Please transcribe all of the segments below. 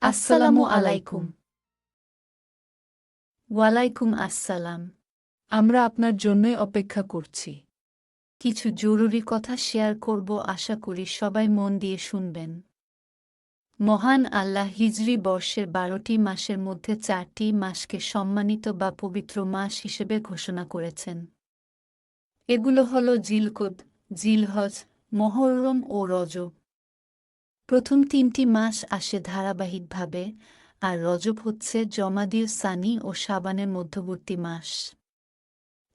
আসসালামু আলাইকুম। ওয়ালাইকুম আসসালাম। আমরা আপনার জন্যই অপেক্ষা করছি। কিছু জরুরি কথা শেয়ার করব, আশা করি সবাই মন দিয়ে শুনবেন। মহান আল্লাহ হিজরি বর্ষের ১২টি মাসের মধ্যে ৪টি মাসকে সম্মানিত বা পবিত্র মাস হিসেবে ঘোষণা করেছেন। এগুলো হল জিলকদ, জিলহজ, মুহররম ও রজব। প্রথম ৩টি মাস আসে ধারাবাহিকভাবে, আর রজব হচ্ছে জমাদিউ সানি ও শাবানের মধ্যবর্তী মাস।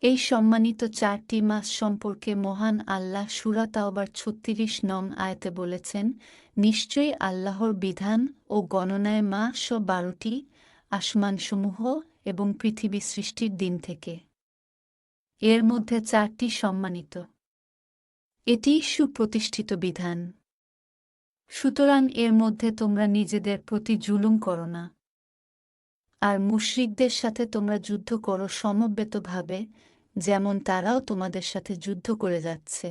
এই সম্মানিত ৪টি মাস সম্পর্কে মহান আল্লাহ সূরা তাওবার ৩৬ নং আয়াতে বলেছেন, নিশ্চয়ই আল্লাহর বিধান ও গণনায় মাস ১২টি, আসমানসমূহ এবং পৃথিবী সৃষ্টির দিন থেকে। এর মধ্যে ৪টি সম্মানিত। এটি সুপ্রতিষ্ঠিত বিধান। সুতরাং এর মধ্যে তোমরা নিজেদের প্রতি জুলুম করো না। আর মুশরিকদের সাথে তোমরা যুদ্ধ করো সমবেতভাবে, যেমন তারাও তোমাদের সাথে যুদ্ধ করে যাচ্ছে।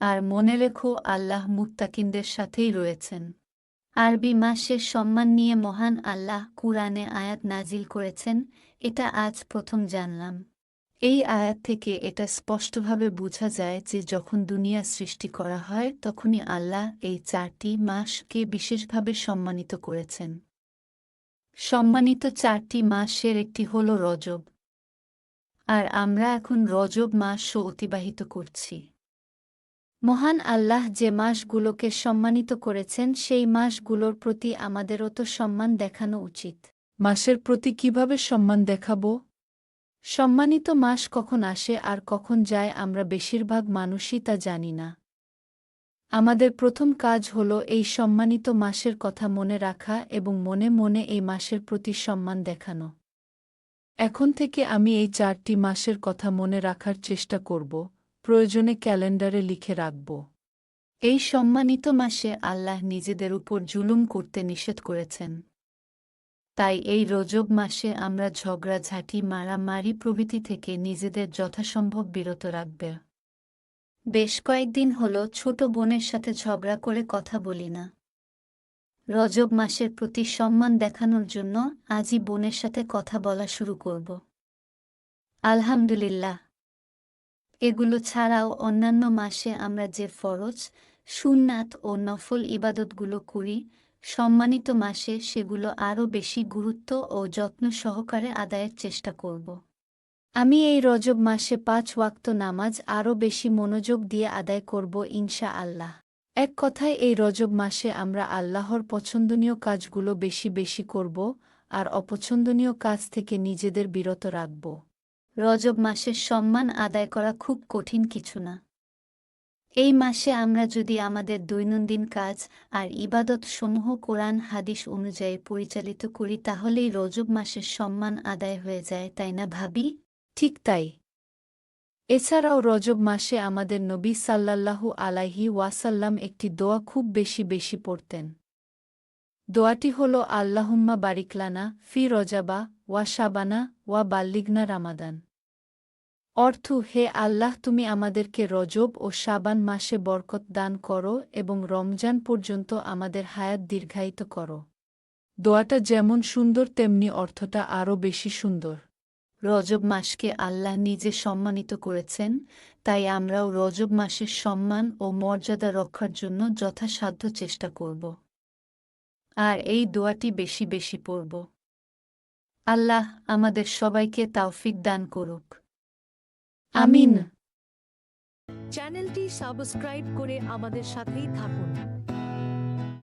আর মনে রেখো, আল্লাহ মুত্তাকিনদের সাথেই রয়েছেন। আরবি মাসের সম্মান নিয়ে মহান আল্লাহ কুরআনে আয়াত নাজিল করেছেন, এটা আজ প্রথম জানলাম। এই আয়াত থেকে এটা স্পষ্টভাবে বোঝা যায় যে যখন দুনিয়া সৃষ্টি করা হয় তখনই আল্লাহ এই ৪টি মাসকে বিশেষভাবে সম্মানিত করেছেন। সম্মানিত ৪টি মাসের একটি হল রজব। আর আমরা এখন রজব মাসও অতিবাহিত করছি। মহান আল্লাহ যে মাসগুলোকে সম্মানিত করেছেন সেই মাসগুলোর প্রতি আমাদেরও তো সম্মান দেখানো উচিত। মাসের প্রতি কিভাবে সম্মান দেখাবো? সম্মানিত মাস কখন আসে আর কখন যায় আমরা বেশিরভাগ মানুষই তা জানি না। আমাদের প্রথম কাজ হল এই সম্মানিত মাসের কথা মনে রাখা এবং মনে মনে এই মাসের প্রতি সম্মান দেখানো। এখন থেকে আমি এই ৪টি মাসের কথা মনে রাখার চেষ্টা করব, প্রয়োজনে ক্যালেন্ডারে লিখে রাখব। এই সম্মানিত মাসে আল্লাহ নিজেদের উপর জুলুম করতে নিষেধ করেছেন। তাই এই রজব মাসে আমরা ঝগড়াঝাঁটি, মারামারি প্রভৃতি থেকে নিজেদের যথাসম্ভব বিরত রাখবে। বেশ কয়েকদিন হলো ছোট বোনের সাথে ঝগড়া করে কথা বলি না। রজব মাসের প্রতি সম্মান দেখানোর জন্য আজই বোনের সাথে কথা বলা শুরু করব। আলহামদুলিল্লাহ। এগুলো ছাড়াও অন্যান্য মাসে আমরা যে ফরজ, সুন্নাত ও নফল ইবাদতগুলো করি, সম্মানিত মাসে সেগুলো আরও বেশি গুরুত্ব ও যত্ন সহকারে আদায়ের চেষ্টা করব। আমি এই রজব মাসে ৫ ওয়াক্ত নামাজ আরও বেশি মনোযোগ দিয়ে আদায় করব ইনশা আল্লাহ। এক কথায় এই রজব মাসে আমরা আল্লাহর পছন্দনীয় কাজগুলো বেশি বেশি করব আর অপছন্দনীয় কাজ থেকে নিজেদের বিরত রাখব। রজব মাসের সম্মান আদায় করা খুব কঠিন কিছু না। এই মাসে আমরা যদি আমাদের দৈনন্দিন কাজ আর ইবাদত সমূহ কোরআন হাদিস অনুযায়ী পরিচালিত করি তাহলেই রজব মাসের সম্মান আদায় হয়ে যায়, তাই না ভাবি? ঠিক তাই। এছাড়াও রজব মাসে আমাদের নবী সাল্লাল্লাহু আলাইহি ওয়াসাল্লাম একটি দোয়া খুব বেশি বেশি পড়তেন। দোয়াটি হল আল্লাহুম্মা বারিকলানা ফি রজাবা ওয়া শাবানা ওয়া বাল্লিগনা রামাদান। অর্থ, হে আল্লাহ, তুমি আমাদেরকে রজব ও শাবান মাসে বরকত দান করো এবং রমজান পর্যন্ত আমাদের হায়াত দীর্ঘায়িত করো। দোয়াটা যেমন সুন্দর তেমনি অর্থটা আরও বেশি সুন্দর। রজব মাসকে আল্লাহ নিজে সম্মানিত করেছেন, তাই আমরাও রজব মাসের সম্মান ও মর্যাদা রক্ষার জন্য যথাসাধ্য চেষ্টা করব। আর এই দোয়াটি বেশি বেশি পড়ব। আল্লাহ আমাদের সবাইকে তাওফিক দান করুক। আমিন। চ্যানেলটি সাবস্ক্রাইব করে আমাদের সাথেই থাকুন।